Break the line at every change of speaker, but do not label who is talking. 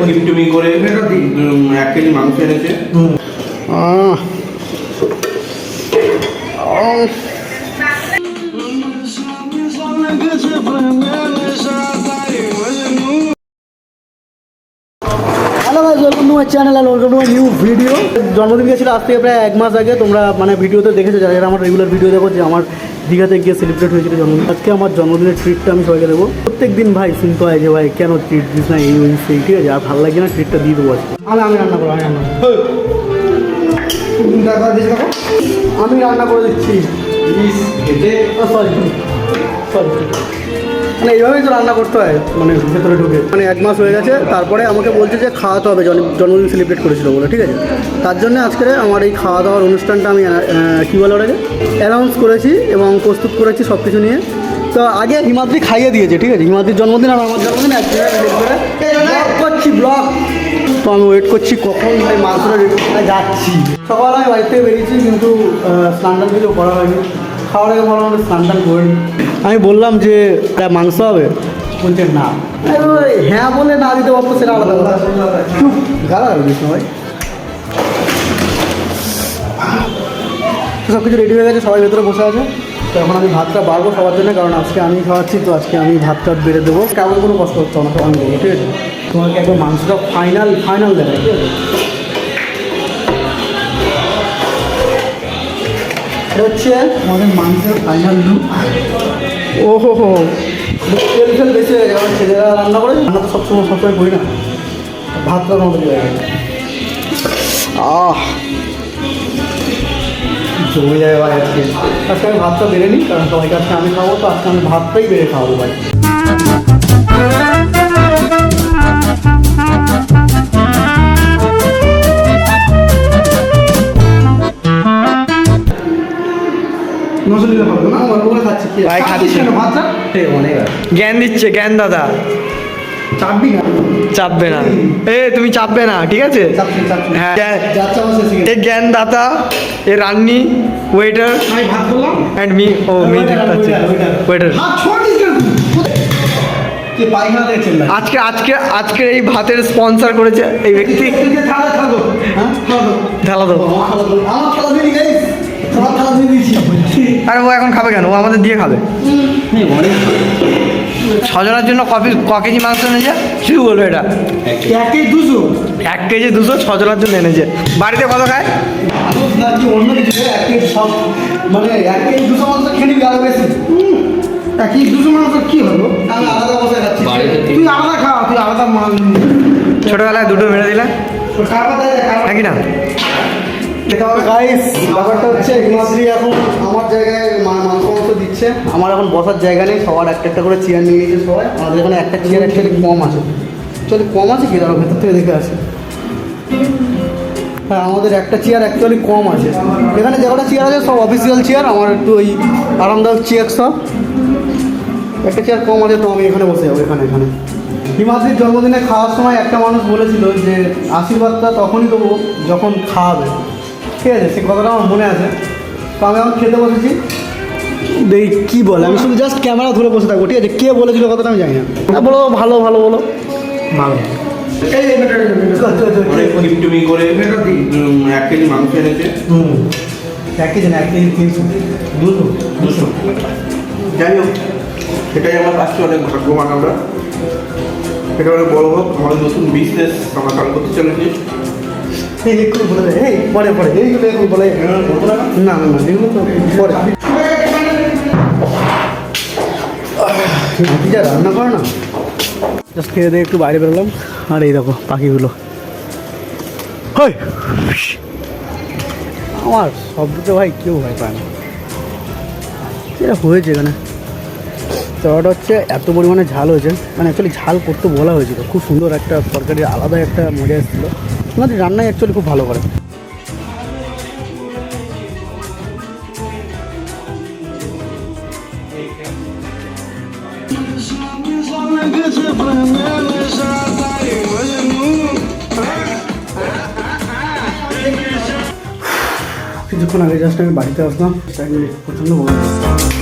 টিপটিপি করে 1 কেজি মাংস এনেছে।
Hello guys, welcome to my channel আর welcome to my new video. জন্মদিন গেছিলো আজ থেকে প্রায় 1 মাস আগে। তোমরা মানে ভিডিওতে দেখেছো, যারা আমার রেগুলার ভিডিও দেখো, যে আমার দীঘাতে গিয়ে সেলিব্রেট হয়েছিল জন্মদিন। আজকে আমার জন্মদিনের ট্রিটটা আমি সবাইকে দেবো। প্রত্যেক দিন ভাই শুনতে হয় যে ভাই কেন ট্রিট দিস না, এই সেই, ঠিক আছে? আর ভালো লাগে না, ট্রিটটা দিয়ে দেবো আজকে। আমি রান্না করবো, আমি রান্না করে দিচ্ছি। সরি মানে এইভাবেই তো রান্না করতে হয়, মানে ভেতরে ঢুকে। মানে 1 মাস হয়ে গেছে, তারপরে আমাকে বলছে যে খাওয়াতে হবে, জন্মদিন সেলিব্রেট করেছিল বলে, ঠিক আছে? তার জন্য আজকে আমার এই খাওয়া দাওয়ার অনুষ্ঠানটা আমি কী বলে ওটাকে অ্যানাউন্স করেছি এবং প্রস্তুত করেছি সব কিছু নিয়ে। তো আগে হিমাদ্রি খাইয়ে দিয়েছে, ঠিক আছে? হিমাদ্রির জন্মদিন আর আমার জন্মদিন এক জায়গায় ব্লগ করছি, ব্লগ। তো আমি ওয়েট করছি কখন ভাই মাংসটা যাচ্ছি। সকাল আমি বাড়ি থেকে বেরিয়েছি, কিন্তু স্নান টান কিছু করা হয়নি। খাওয়ার আগে ভালো আমাদের স্নান টান করিনি। আমি বললাম যে মাংস হবে, বলছে না। হ্যাঁ বলে না দিতে পারতো সেটা আলাদা কথা। চুপ, গালাগালি দিস না ভাই। সব কিছু রেডি হয়ে গেছে, সবাই ভেতরে বসে আছে। তো এখন আমি ভাতটা বাড়বো সবার জন্য, কারণ আজকে আমি খাওয়াচ্ছি, তো আজকে আমি ভাতটা বেড়ে দেবো। কেমন কোনো কষ্ট হচ্ছে না, তো আমি দেবো, ঠিক আছে? তোমাকে একবার মাংসটা ফাইনাল দেবে, ঠিক আছে? এটা হচ্ছে আমাদের মাংসের ফাইনাল লুক। ওহো হো, তেল ফেল বেশি হয়ে গেছে। আমার ছেলেরা রান্না করে, রান্না তো সবসময় করি না, ভাতটা মতো হয়ে গেছে। জমে যায় ভাই। আজকে আমি ভাতটা বেড়ে নিই, কারণ সবাইকে আজকে আমি খাবো, তো আজকে আমি ভাতটাই বেড়ে খাওয়াবো ভাই।
জ্ঞান দিচ্ছে, জ্ঞান দাদা। চাপবে না, তুমি চাপবে না, ঠিক আছে? হ্যাঁ, এ জ্ঞান দাতা, এ রান্নি, ওয়েটার অ্যান্ড মি। ও মি ওয়েটার। আজকে এই ভাতের স্পন্সর করেছে এই ব্যক্তি। ঢালা দো। আরে ও এখন খাবে কেন? ও আমাদের দিয়ে খাবে। 6 জনের জন্য ক কেজি মাংস এনেছে শুধু বলবে এটা 1 কেজি 200 6 জনের জন্য এনেছে। বাড়িতে কত খায়?
অন্য কিছু মানে 1 কেজি 200 মাংস খেয়ে নিবি আরো বেশি। 1 কেজি 200 মাংস কি হলো? আমি আলাদা বসে খাচ্ছি, তুই আলাদা খা, তুই আলাদা মাল।
ছোটবেলায় দুটো মেরে দিলে নাকি না?
গাইস, ব্যাপারটা হচ্ছে হিমাদ্রি এখন আমার জায়গায় মাংস দিচ্ছে। আমার এখন বসার জায়গা নেই, সবার একটা করে চেয়ার নিয়ে নিয়েছে সবাই। আমাদের এখানে একটা চেয়ার অ্যাকচুয়ালি কম আছে। কম আছে কি? দাঁড়াও, ভেতর থেকে দেখে আসে। হ্যাঁ, আমাদের একটা চেয়ার অ্যাকচুয়ালি কম আছে। এখানে যে কটা চেয়ার আছে সব অফিসিয়াল চেয়ার, আমার একটু ওই আরামদায়ক চেয়ার সব। একটা চেয়ার কম আছে, তো আমি এখানে বসে যাবো। এখানে হিমাদ্রির জন্মদিনে খাওয়ার সময় একটা মানুষ বলেছিল যে আশীর্বাদটা তখনই দেবো যখন খাওয়াবে, ঠিক আছে? সে কথাটা আমার মনে আছে। তো আমি এখন খেতে বসেছি, দেখি কী বলে। আমি শুধু জাস্ট ক্যামেরা ধরে বসে থাকবো, ঠিক আছে? কে বলেছিল কথাটা আমি জানি না। বলো ভালো বলো ভালো।
টিপটিপি করে 1 কেজি মাংস এনেছে।
1 কেজি না, 1 কেজি 300 200।
যাই হোক, সেটাই আমার কাছে অনেক ভাগ্যবান আমরা। এটা অনেক বড় হোক, আমাদের নতুন বিজনেস আমরা চালু করতে চলেছি।
এইগুলো বলে পরে এইগুলো বলে না, এগুলো তো পরে। যা রান্না করে না, জাস্ট খেয়ে দিয়ে একটু বাইরে বেরোলাম। আর এই দেখো পাখিগুলো। আমার শব্দতে ভাই কেউ ভয় পায় না। এটা হয়েছে এখানে তরকারিটা হচ্ছে এত পরিমাণে ঝাল হয়েছে, মানে অ্যাকচুয়ালি ঝাল করতে বলা হয়েছিল। খুব সুন্দর একটা তরকারি, আলাদা একটা মজা এসেছিলো। আমাদের রান্নায় অ্যাকচুয়ালি খুব ভালো করে। কিছুক্ষণ আগে জাস্ট আমি বাড়িতে আসলাম, প্রচণ্ড গরম।